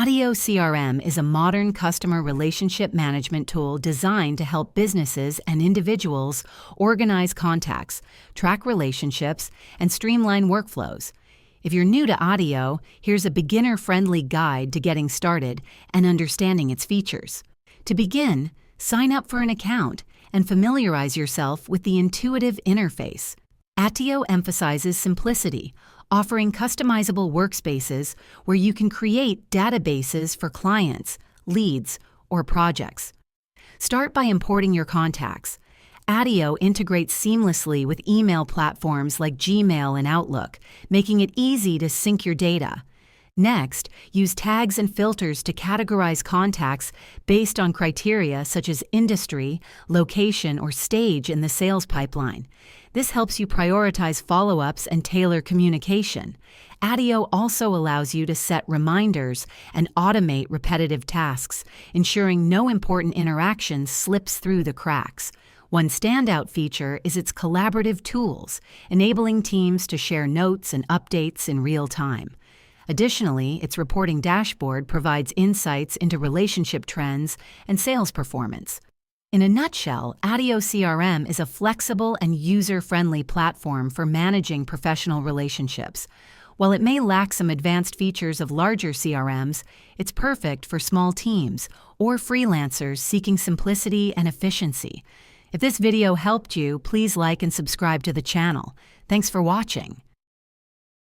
Attio CRM is a modern customer relationship management tool designed to help businesses and individuals organize contacts, track relationships, and streamline workflows. If you're new to Attio, here's a beginner-friendly guide to getting started and understanding its features. To begin, sign up for an account and familiarize yourself with the intuitive interface. Attio emphasizes simplicity, offering customizable workspaces where you can create databases for clients, leads, or projects. Start by importing your contacts. Attio integrates seamlessly with email platforms like Gmail and Outlook, making it easy to sync your data. Next, use tags and filters to categorize contacts based on criteria such as industry, location, or stage in the sales pipeline. This helps you prioritize follow-ups and tailor communication. Attio also allows you to set reminders and automate repetitive tasks, ensuring no important interaction slips through the cracks. One standout feature is its collaborative tools, enabling teams to share notes and updates in real time. Additionally, its reporting dashboard provides insights into relationship trends and sales performance. In a nutshell, Attio CRM is a flexible and user-friendly platform for managing professional relationships. While it may lack some advanced features of larger CRMs, it's perfect for small teams or freelancers seeking simplicity and efficiency. If this video helped you, please like and subscribe to the channel. Thanks for watching.